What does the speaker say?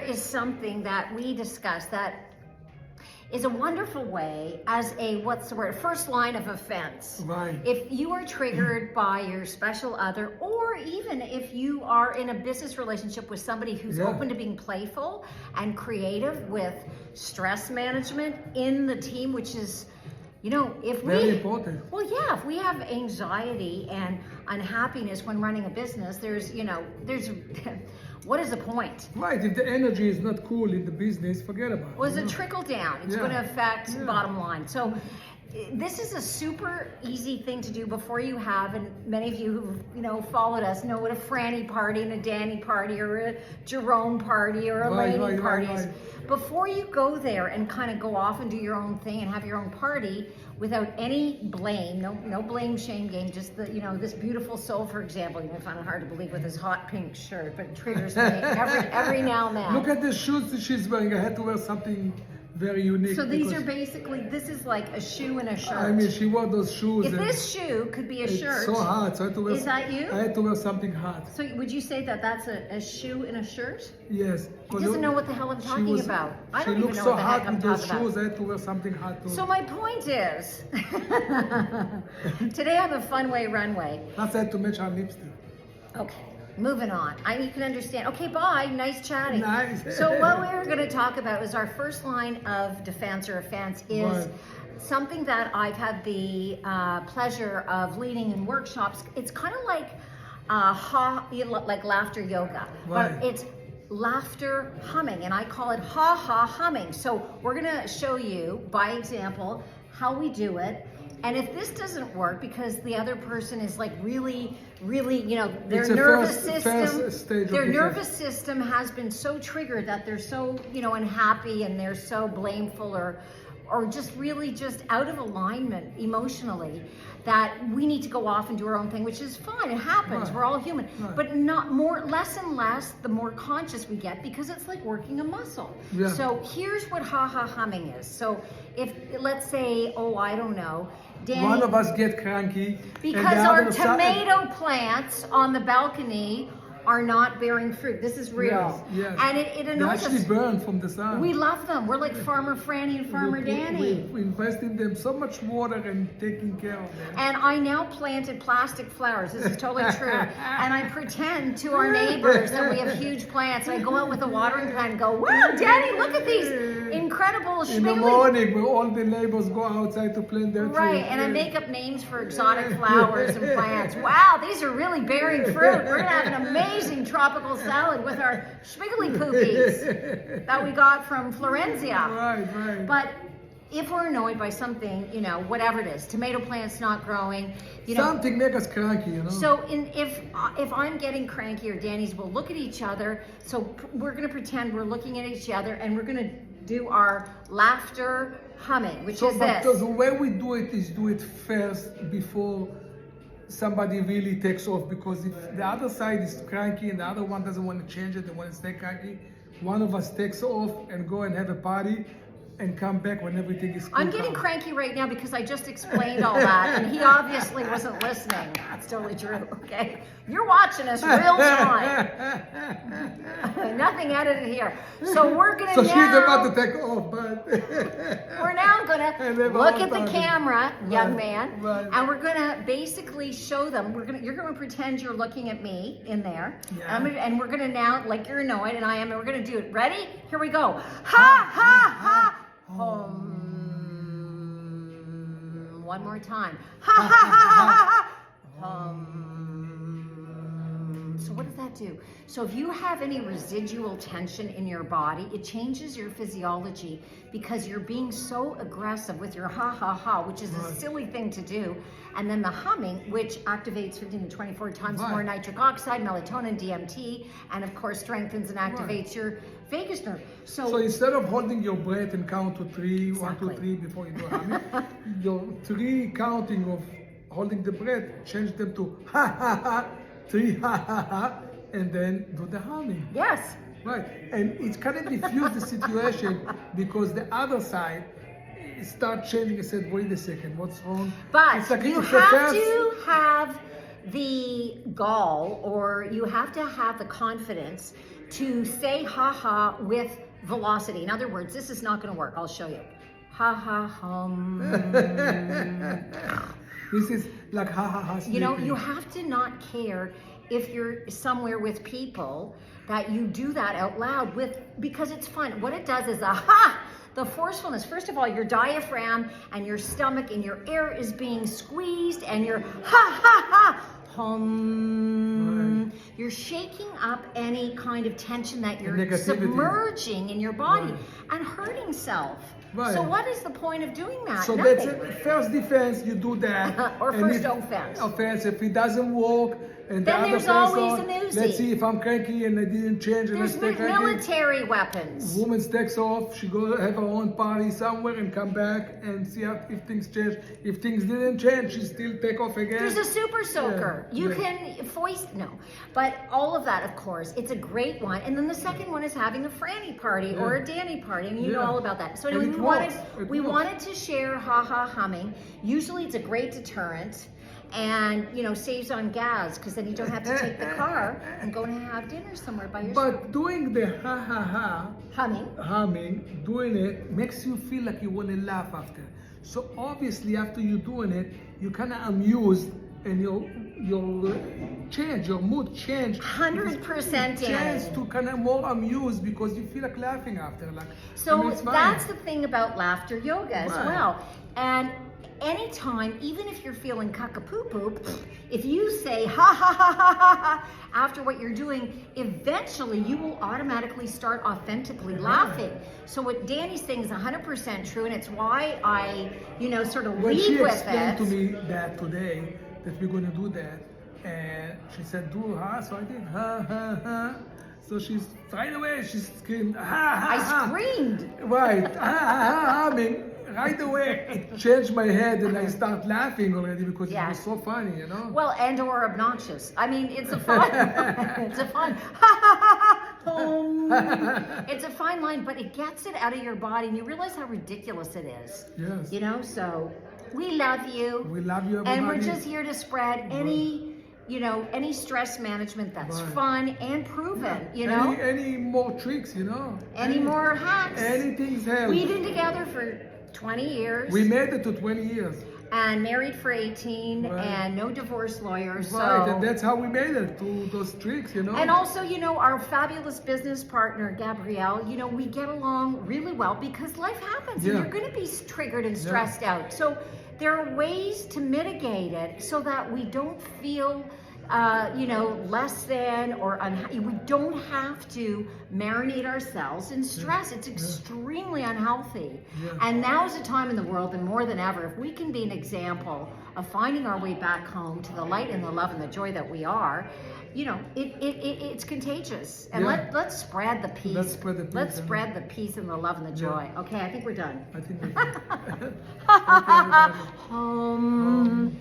is something that we discussed that is a wonderful way as a, what's the word, first line of offense. Right. If you are triggered by your special other, or even if you are in a business relationship with somebody who's open to being playful and creative with stress management in the team, which is, you know, if Very important. Well, yeah, if we have anxiety and unhappiness when running a business, there's, what is the point? Right, if the energy is not cool in the business, forget about it. Well, it's a trickle down. It's going to affect bottom line. So this is a super easy thing to do before you have, and many of you who've followed us know what a Franny party and a Danny party or a Jerome party or a Lady party is. Before you go there and kind of go off and do your own thing and have your own party without any blame, no blame shame game, just the this beautiful soul, for example, you may find it hard to believe with his hot pink shirt, but it triggers me every now and then. Look at the shoes that she's wearing. I had to wear something very unique. So these are basically, this is like a shoe and a shirt. I mean, she wore those shoes. If this shoe could be a shirt. It's so hot, so I had to wear. Is that you? I had to wear something hot. So would you say that that's a shoe and a shirt? Yes. He doesn't know what the hell I'm talking about. I don't even know so what the heck hot I'm with those talking about. shoes. I had to wear something hot too. So my point is, today I'm a fun way runway. Plus I had to match our lipstick. Okay. Moving on. You can understand. Okay, bye. Nice chatting. Nice. So what we were going to talk about is our first line of defense or offense is something that I've had the pleasure of leading in workshops. It's kind of like like laughter yoga, but it's laughter humming, and I call it ha humming. So we're going to show you by example how we do it. And if this doesn't work because the other person is like really, their nervous system has been so triggered that they're so, unhappy and they're so blameful or just really just out of alignment emotionally, that we need to go off and do our own thing, which is fine. It happens. We're all human. But less and less, the more conscious we get, because it's like working a muscle. Yeah. So here's what ha humming is. So if, let's say, I don't know, Danny, one of us get cranky because our tomato plants on the balcony are not bearing fruit. This is real. Yes. And it annoys they actually us. burn from the sun. We love them. We're like Farmer Franny and Farmer Danny. We invest in them so much water and taking care of them. And I now planted plastic flowers. This is totally true. And I pretend to our neighbors that we have huge plants. I go out with a watering can and go, wow, Danny, look at these incredible in the morning, where all the neighbors go outside to plant their trees. Right, and I make up names for exotic flowers and plants. Wow, these are really bearing fruit. We're gonna have an amazing tropical salad with our spiggly poopies that we got from Florenzia. Right. But if we're annoyed by something, whatever it is, tomato plant's not growing, something make us cranky, So if I'm getting cranky or Danny's, we'll look at each other. So we're gonna pretend we're looking at each other and we're gonna do our laughter humming, which is this. So the way we do it is do it first before somebody really takes off, because if the other side is cranky and the other one doesn't want to change it, they want to stay cranky, one of us takes off and go and have a party and come back when everything is cool. I'm getting cranky right now because I just explained all that and he obviously wasn't listening. That's totally true, okay? You're watching us real time. Nothing edited here. So we're gonna she's about to take off, but we're now gonna look at the camera, young man, and we're gonna basically show them. You're gonna pretend you're looking at me in there, and we're gonna now, like you're annoyed, and I am, and we're gonna do it. Ready? Here we go. Ha. One more time. Ha. So what does that do? So if you have any residual tension in your body, it changes your physiology because you're being so aggressive with your ha, which is a silly thing to do. And then the humming, which activates 15 to 24 times more nitric oxide, melatonin, DMT, and of course strengthens and activates your vagus nerve. So instead of holding your breath and count to 3, 1, 2, 3 before you do humming, your 3 counting of holding the breath, change them to ha, 3 ha, and then do the humming. Yes. Right, and it kind of diffuse the situation because the other side start changing and said, wait a second, what's wrong? But you have to have the gall, or you have to have the confidence to say ha ha with velocity. In other words, this is not going to work. I'll show you. Ha ha hum. This is like ha ha ha. You know, sleeping. you have to not care if you're somewhere with people that you do that out loud with, because it's fun. What it does is the forcefulness. First of all, your diaphragm and your stomach and your air is being squeezed, and you're hum. Right. You're shaking up any kind of tension that you're Negativity. submerging in your body Right. and hurting self. Right. So what is the point of doing that? So Nothing. that's it. First defense, you do that. Or And first if- offense. Offense. If it doesn't work, and the Then other there's person, always an Uzi. let's see if I'm cranky and I didn't change and I There's stay cranky. military weapons. Woman takes off, she go have her own party somewhere and come back and see if things change. If things didn't change, she still take off again. There's a super soaker. Yeah, You yeah. can foist, no. But all of that, of course, it's a great one. And then the second one is having a Franny party or a Danny party, and you know Yeah. all about that. So And anyway, it we wanted, works. It we works. wanted to share ha ha humming. Usually it's a great deterrent. And, you know, saves on gas, because then you don't have to take the car and go and have dinner somewhere by yourself. But doing the ha ha ha, Humming. humming, doing it makes you feel like you want to laugh after. So obviously after you doing it, you kind of amused and your change, your mood change. 100% Change in. to kind of more amused because you feel like laughing after. Like, So I mean, it's fine. that's the thing about laughter yoga as Right. well. And anytime, even if you're feeling cuckapoo-poop, if you say ha ha ha ha ha ha after what you're doing, eventually you will automatically start authentically laughing. So what Danny's saying is 100% true, and it's why I, you know, sort of When she lead with explained it. to me that today, that we're going to do that, and she said, do ha, so I did ha, ha, ha. So she's, right away, she screamed, ha, ha, I ha. screamed. Right, ha, ha, ha, humming. Right away, it changed my head and I start laughing already because Yeah. it was so funny, you know? Well, and or obnoxious. I mean, it's a fun, it's a fun, ha ha ha ha. It's a fine line, but it gets it out of your body, and you realize how ridiculous it is. Yes. You know, so we love you, We love you, everybody. and we're just here to spread any, you know, any stress management that's Right. fun and proven. You know, Any more tricks, you know? any more hacks. Anything's help. We've been together for 20 years. We made it to 20 years. and married for 18 Right. and no divorce lawyer. Right, So and that's how we made it to those tricks, you know? and also, you know, our fabulous business partner, Gabrielle, you know, we get along really well because life happens Yeah. and you're going to be triggered and stressed out. So there are ways to mitigate it so that we don't feel, you know, less than or unhappy. We don't have to marinate ourselves in stress. It's extremely unhealthy. Yeah. And now is the time in the world, and more than ever, if we can be an example of finding our way back home to the light and the love and the joy that we are, you know, it's contagious. And Yeah. let's spread the peace. Let's spread the peace, Let's yeah. spread the peace and the love and the Yeah. joy. Okay, I think we're done. I think we can. Okay, everybody. Home.